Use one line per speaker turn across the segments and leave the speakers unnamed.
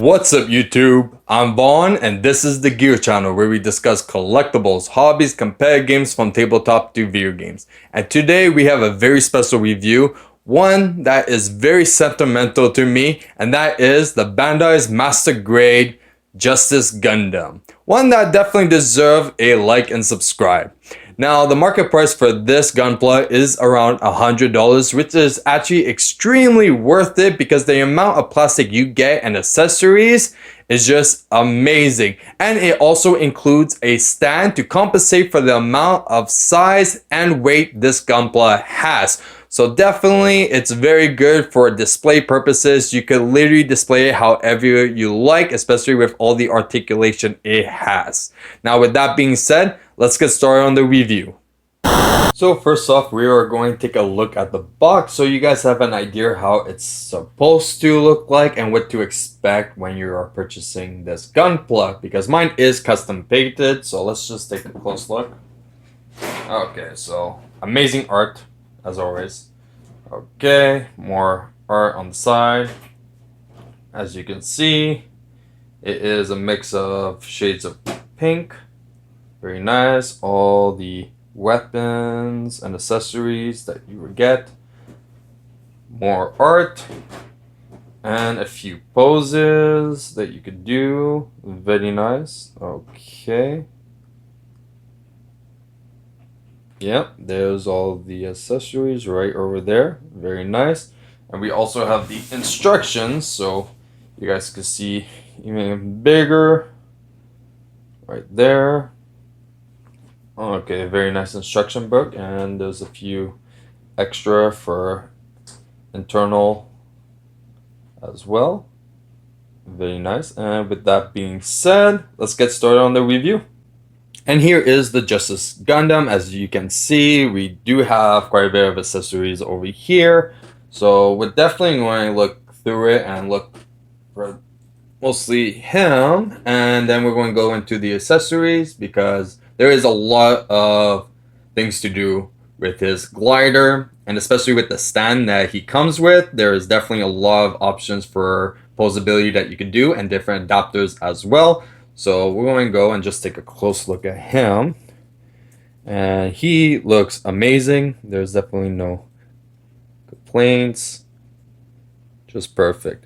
What's up YouTube? I'm Vaughn and this is the Gear channel where we discuss collectibles, hobbies, competitive games from tabletop to video games. And today we have a very special review, one that is very sentimental to me, and that is the Bandai's Master Grade Justice Gundam. One that definitely deserves a like and subscribe. Now, the market price for this Gunpla is around $100, which is actually extremely worth it because the amount of plastic you get and accessories is just amazing. And it also includes a stand to compensate for the amount of size and weight this Gunpla has. So definitely it's very good for display purposes. You could literally display it however you like, especially with all the articulation it has. Now with that being said, let's get started on the review. So first off, we are going to take a look at the box so you guys have an idea how it's supposed to look like and what to expect when you are purchasing this Gunpla, because mine is custom painted. So let's just take a close look. Okay, so amazing art as always. Okay, more art on the side. As you can see, it is a mix of shades of pink. Very nice. All the weapons and accessories that you would get. More art. And a few poses that you could do. Very nice. Okay. Yep, there's all the accessories right over there. Very nice. And we also have the instructions, so you guys can see even bigger right there. Okay, very nice instruction book, and there's a few extra for internal as well. Very nice. And with that being said, let's get started on the review. And here is the Justice Gundam. As you can see, we do have quite a bit of accessories over here. So we're definitely going to look through it and look for mostly him. And then we're going to go into the accessories because there is a lot of things to do with his glider. And especially with the stand that he comes with, there is definitely a lot of options for posability that you can do and different adapters as well. So we're going to go and just take a close look at him. And he looks amazing. There's definitely no complaints. Just perfect.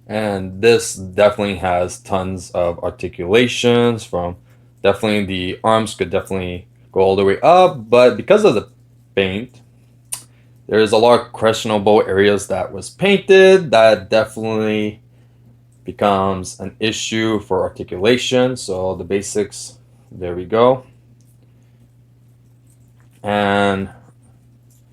And this definitely has tons of articulations from definitely the arms could definitely go all the way up. But because of the paint, there is a lot of questionable areas that was painted that definitely becomes an issue for articulation. So the basics, there we go. And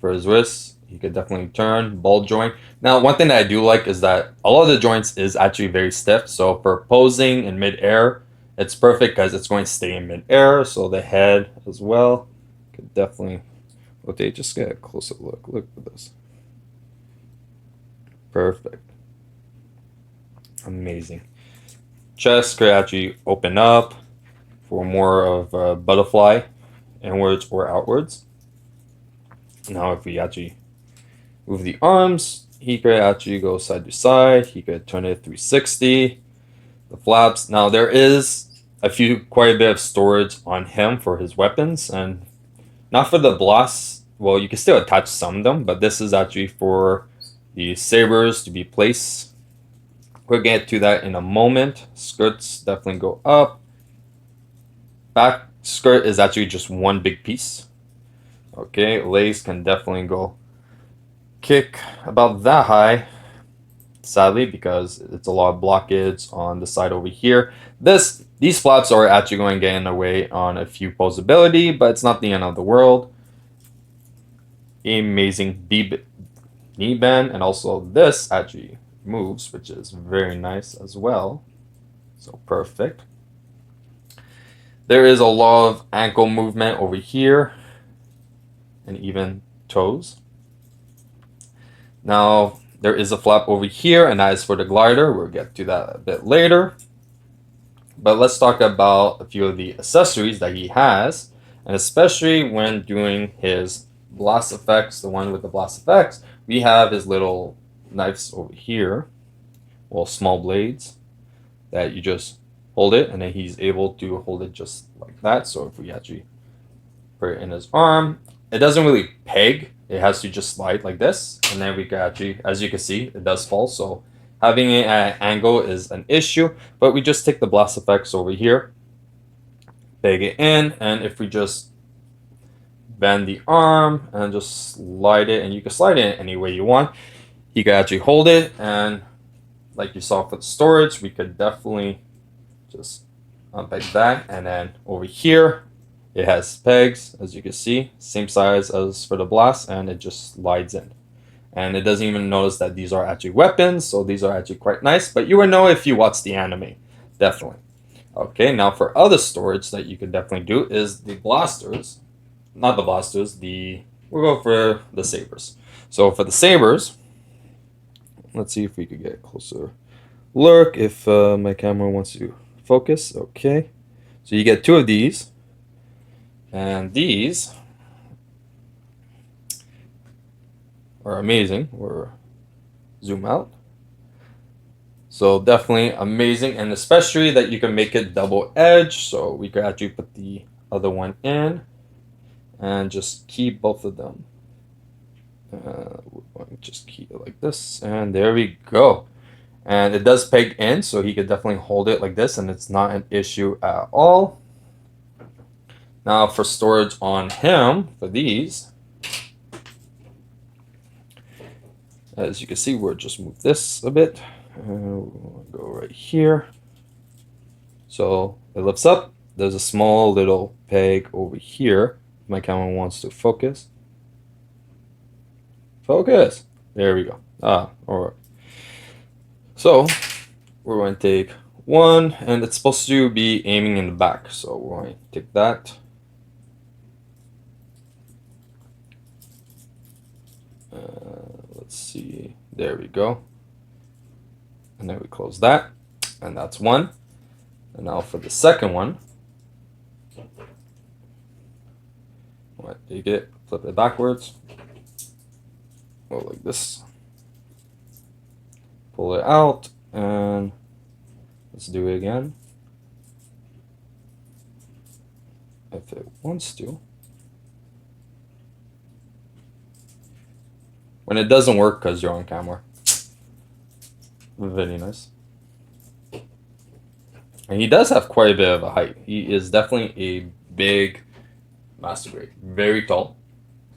for his wrists, he could definitely turn, ball joint. Now, one thing that I do like is that a lot of the joints is actually very stiff. So for posing in mid-air, it's perfect because it's going to stay in mid-air. So the head as well could definitely rotate. Just get a closer look. Look at this. Perfect. Amazing. Chest could actually open up for more of a butterfly, inwards or outwards. Now, if we actually move the arms, he could actually go side to side. He could turn it 360. The flaps. Now, there is quite a bit of storage on him for his weapons, and not for the blasts. Well, you can still attach some of them, but this is actually for the sabers to be placed. We'll get to that in a moment. Skirts definitely go up. Back skirt is actually just one big piece. Okay, legs can definitely go kick about that high, sadly, because it's a lot of blockage on the side over here. These flaps are actually going to get in the way on a few posability, but it's not the end of the world. Amazing knee bend, and also this actually moves, which is very nice as well. So perfect. There is a lot of ankle movement over here and even toes. Now there is a flap over here, and that is for the glider. We'll get to that a bit later. But let's talk about a few of the accessories that he has, and especially when doing his blast effects, the one with the blast effects, we have his little knives over here, well, small blades that you just hold it, and then he's able to hold it just like that. So if we actually put it in his arm, it doesn't really peg. It has to just slide like this, and then we can actually, as you can see, it does fall. So having it at an angle is an issue, but we just take the blast effects over here, peg it in, and if we just bend the arm and just slide it, and you can slide it any way you want, you can actually hold it, and like you saw for the storage, we could definitely just unpeg that, and then over here it has pegs, as you can see, same size as for the blast, and it just slides in. And it doesn't even notice that these are actually weapons, so these are actually quite nice, but you would know if you watch the anime, definitely. Okay, now for other storage that you could definitely do is the blasters. Not the blasters, we'll go for the sabers. So for the sabers, let's see if we could get a closer look, if my camera wants to focus. Okay, so you get two of these, and these are amazing. Or zoom out. So definitely amazing, and especially that you can make it double edged, so we could actually put the other one in and just keep both of them. We're going to just keep it like this, and there we go. And it does peg in, so he could definitely hold it like this, and it's not an issue at all. Now for storage on him, for these, as you can see, we'll just move this a bit. We'll go right here. So it lifts up. There's a small little peg over here. My camera wants to focus. Focus. There we go. All right. So we're going to take one, and it's supposed to be aiming in the back. So we're going to take that. Let's see. There we go. And then we close that, and that's one. And now for the second one, take it, flip it backwards, go like this, pull it out, and let's do it again. If it wants to. When it doesn't work because you're on camera. Very nice. And he does have quite a bit of a height. He is definitely a big master grade. Very tall.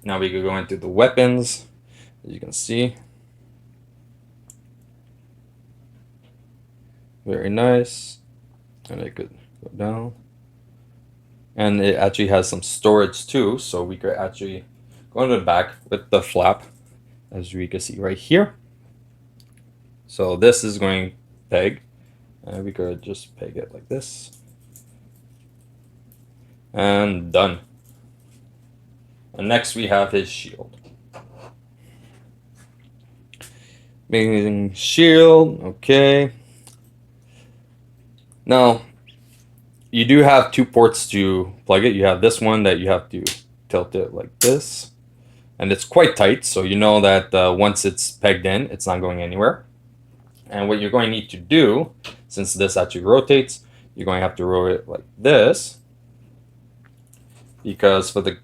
Now we could go into the weapons. As you can see. Very nice. And it could go down. And it actually has some storage too. So we could actually go into the back with the flap. As we can see right here. So this is going peg, and we could just peg it like this, and done. And next we have his shield. Amazing shield, okay. Now, you do have two ports to plug it. You have this one that you have to tilt it like this, and it's quite tight, so you know that once it's pegged in, it's not going anywhere. And what you're going to need to do, since this actually rotates, you're going to have to rotate it like this. Because for the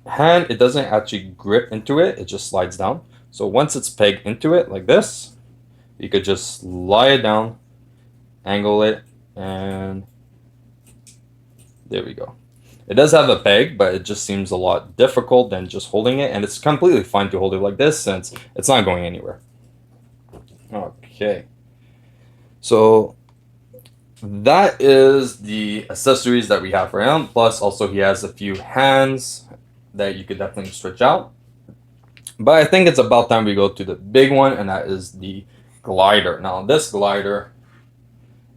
hand, it doesn't actually grip into it, it just slides down. So once it's pegged into it like this, you could just lie it down, angle it, and there we go. It does have a peg, but it just seems a lot difficult than just holding it. And it's completely fine to hold it like this since it's not going anywhere. Okay, so that is the accessories that we have for him. Plus, also he has a few hands that you could definitely stretch out. But I think it's about time we go to the big one, and that is the glider. Now, this glider,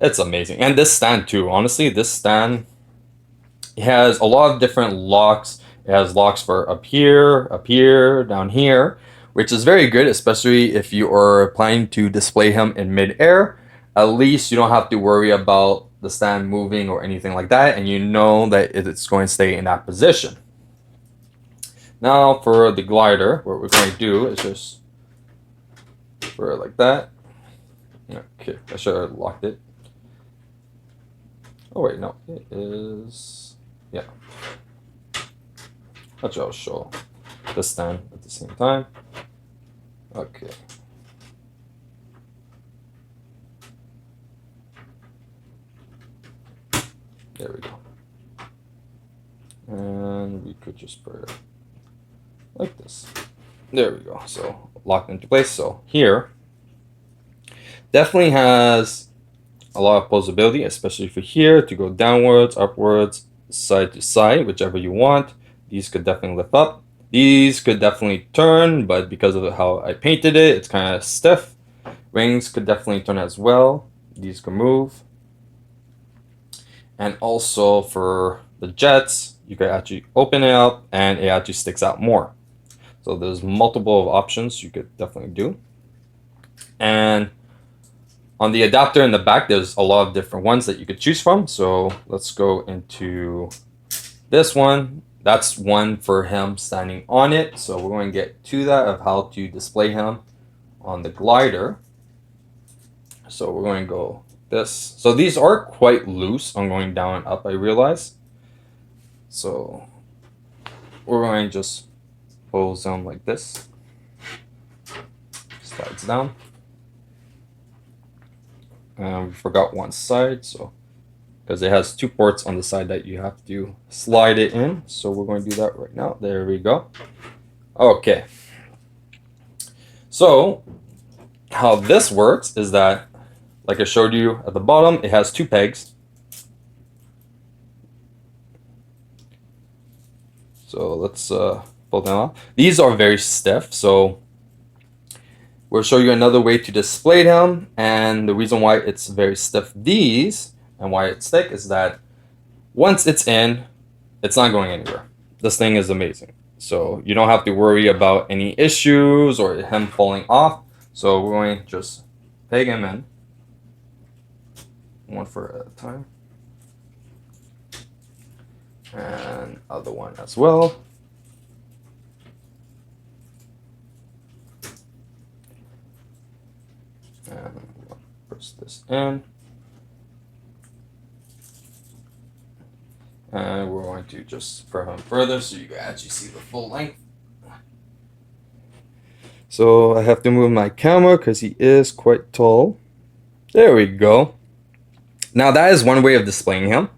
it's amazing. And this stand too. Honestly, this stand has a lot of different locks. It has locks for up here, down here, which is very good, especially if you are planning to display him in mid-air. At least you don't have to worry about the stand moving or anything like that, and you know that it's going to stay in that position. Now for the glider, what we're going to do is just put it like that. Okay, I should have locked it. Oh wait, no, it is, yeah. Actually, I'll show the stand at the same time. Okay. There we go. And we could just put it like this. There we go. So locked into place. So here definitely has a lot of posability, especially for here to go downwards, upwards, side to side, whichever you want. These could definitely lift up. These could definitely turn, but because of how I painted it, it's kind of stiff. Wings could definitely turn as well. These can move. And also for the jets, you could actually open it up and it actually sticks out more. So there's multiple options you could definitely do. And on the adapter in the back, there's a lot of different ones that you could choose from. So let's go into this one. That's one for him standing on it. So we're going to get to that of how to display him on the glider. So we're going to go this. So these are quite loose on going down and up, I realize. So we're going to just pose them like this. Slides down. And we forgot one side, so because it has two ports on the side that you have to slide it in. So we're going to do that right now. There we go. Okay. So how this works is that, like I showed you at the bottom, it has two pegs. So let's pull them out. These are very stiff, so we'll show you another way to display them. And the reason why it's very stiff, these, and why it's thick is that once it's in, it's not going anywhere. This thing is amazing. So you don't have to worry about any issues or him falling off. So we're going to just peg him in. One for at a time. And other one as well. And press this in. And we're going to just put him further so you can actually see the full length. So I have to move my camera because he is quite tall. There we go. Now that is one way of displaying him.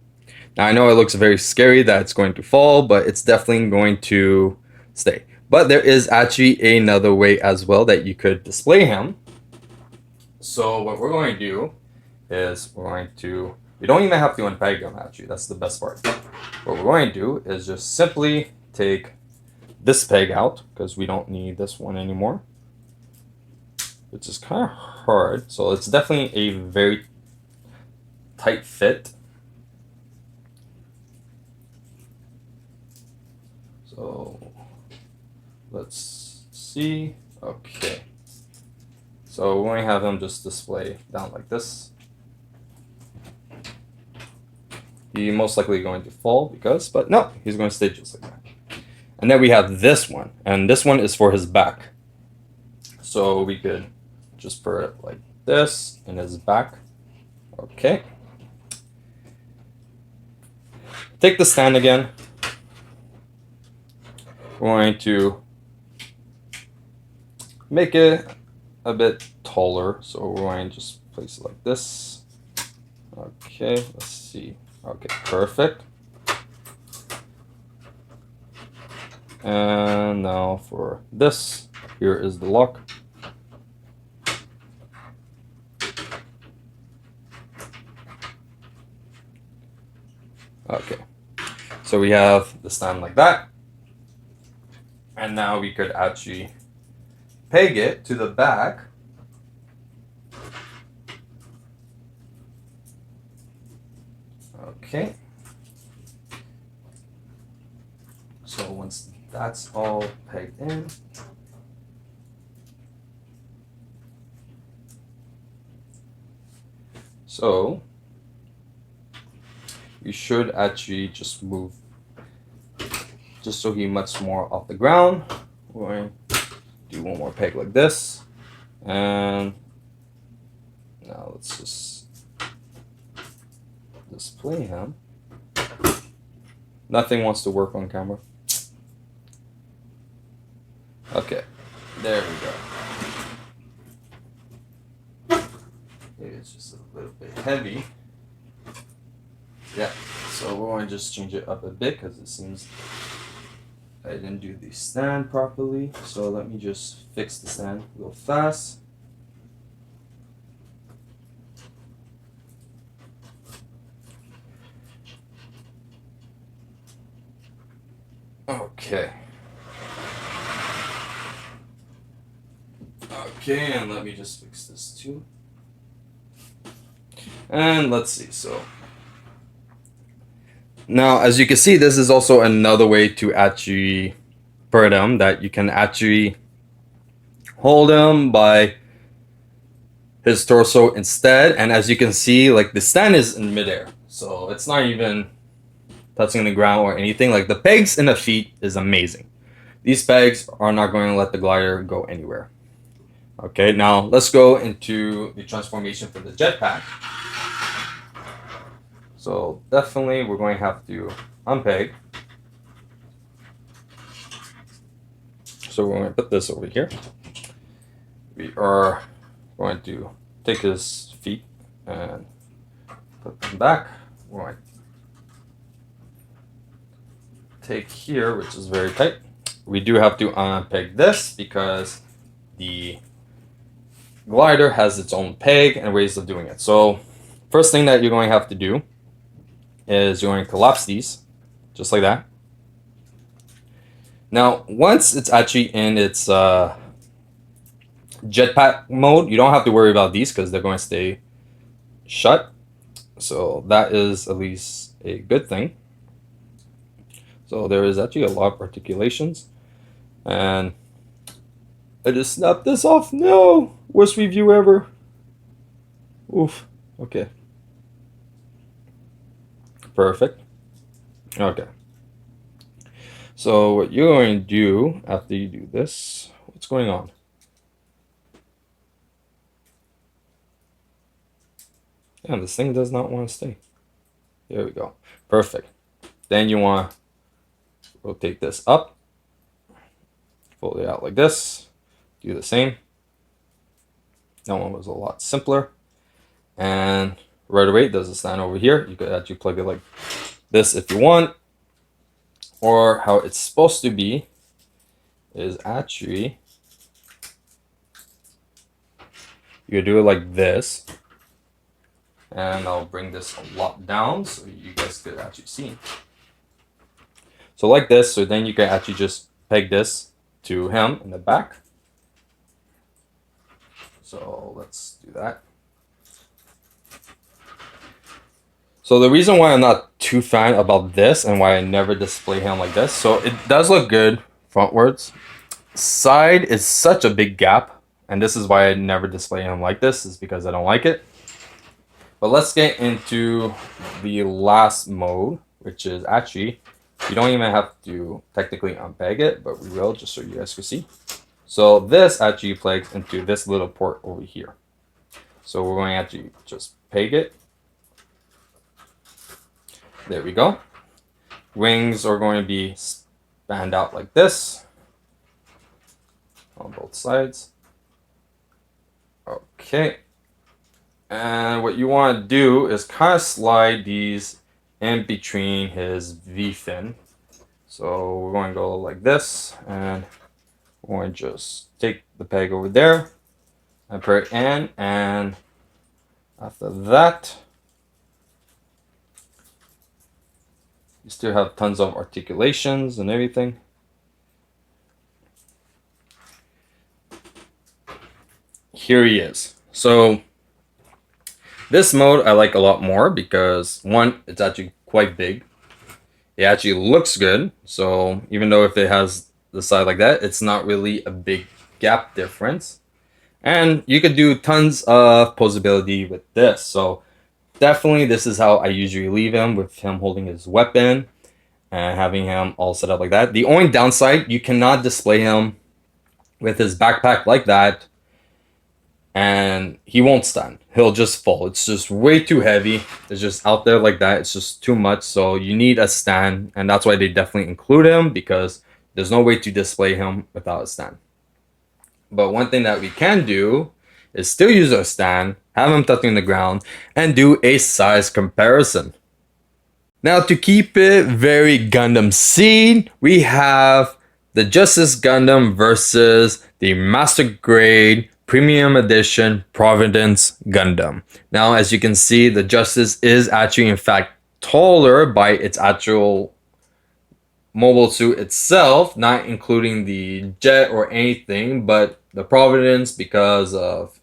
Now I know it looks very scary that it's going to fall, but it's definitely going to stay. But there is actually another way as well that you could display him. So what we're going to do is we don't even have to unpeg him actually, that's the best part. What we're going to do is just simply take this peg out because we don't need this one anymore. Which is kind of hard, so it's definitely a very tight fit. So let's see. Okay. So we're going to have him just display down like this. He's most likely going to fall but no, he's going to stay just like that. And then we have this one, and this one is for his back. So we could just put it like this in his back. Okay. Take the stand again. We're going to make it a bit taller. So we're going to just place it like this. Okay, let's see. Okay, perfect. And now for this, here is the lock. Okay, so we have the stand like that. And now we could actually peg it to the back. Okay. So once that's all pegged in, so we should actually just move just so he much more off the ground, we're going to do one more peg like this. And now let's just display him. Nothing wants to work on camera. Okay, there we go. It's just a little bit heavy. Yeah, so we're going to just change it up a bit because it seems I didn't do the stand properly. So let me just fix the stand real fast. Okay. Okay, and let me just fix this too. And let's see, so now as you can see, this is also another way to actually put him, that you can actually hold him by his torso instead. And as you can see, like the stand is in midair, so it's not even touching the ground or anything. Like the pegs in the feet is amazing. These pegs are not going to let the glider go anywhere. Okay, now let's go into the transformation for the jetpack. So definitely we're going to have to unpeg. So we're going to put this over here. We are going to take his feet and put them back. We're going to take here, which is very tight. We do have to unpeg this because the glider has its own peg and ways of doing it. So first thing that you're going to have to do is you're going to collapse these just like that. Now once it's actually in its jetpack mode, you don't have to worry about these because they're going to stay shut. So that is at least a good thing. So there is actually a lot of articulations, and I just snapped this off. No, worst review ever. Oof. Okay. Perfect. Okay. So what you're going to do after you do this, what's going on? Yeah, this thing does not want to stay. There we go. Perfect. Then you want to rotate this up, fold it out like this, do the same. That one was a lot simpler. And right away, it doesn't stand over here. You could actually plug it like this if you want. Or how it's supposed to be is actually, you do it like this. And I'll bring this a lot down so you guys could actually see. So like this, so then you can actually just peg this to him in the back. So let's do that. So the reason why I'm not too fan about this and why I never display him like this, so it does look good frontwards. Side is such a big gap, and this is why I never display him like this, is because I don't like it. But let's get into the last mode, which is actually, you don't even have to technically unpeg it, but we will just so you guys can see. So this actually plugs into this little port over here. So we're going to actually just peg it. There we go. Wings are going to be spanned out like this on both sides. Okay. And what you want to do is kind of slide these in between his V-fin. So we're going to go like this, and we're going to just take the peg over there and put it in, and after that, you still have tons of articulations and everything. Here he is. So this mode I like a lot more because one, it's actually quite big. It actually looks good. So even though if it has the side like that, it's not really a big gap difference. And you could do tons of posability with this. So definitely this is how I usually leave him, with him holding his weapon. and having him all set up like that. The only downside, you cannot display him with his backpack like that, and he won't stand. He'll just fall. It's just way too heavy. It's just out there like that. It's just too much. So you need a stand, and that's why they definitely include him, because there's no way to display him without a stand. But one thing that we can do is still use a stand, have him touching the ground, and do a size comparison. Now, to keep it very Gundam Seed, we have the Justice Gundam versus the Master Grade Premium Edition Providence Gundam. Now, as you can see, the Justice is actually in fact taller by its actual mobile suit itself, not including the jet or anything, but the Providence, because of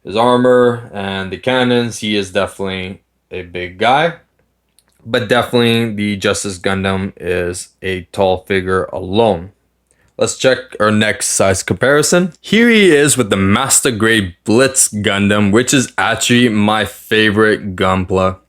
his armor and the cannons, he is definitely a big guy. But definitely the Justice Gundam is a tall figure alone. Let's check our next size comparison. Here he is with the Master Grade Blitz Gundam, which is actually my favorite Gunpla.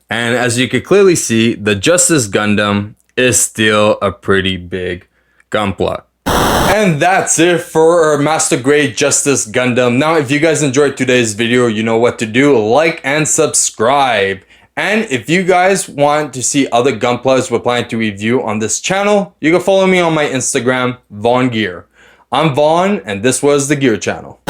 And as you can clearly see, the Justice Gundam is still a pretty big Gunpla. And that's it for our Master Grade Justice Gundam. Now, if you guys enjoyed today's video, you know what to do. Like and subscribe. And if you guys want to see other Gunplas we're planning to review on this channel, you can follow me on my Instagram, VaughnGear. I'm Vaughn, and this was the Gear Channel.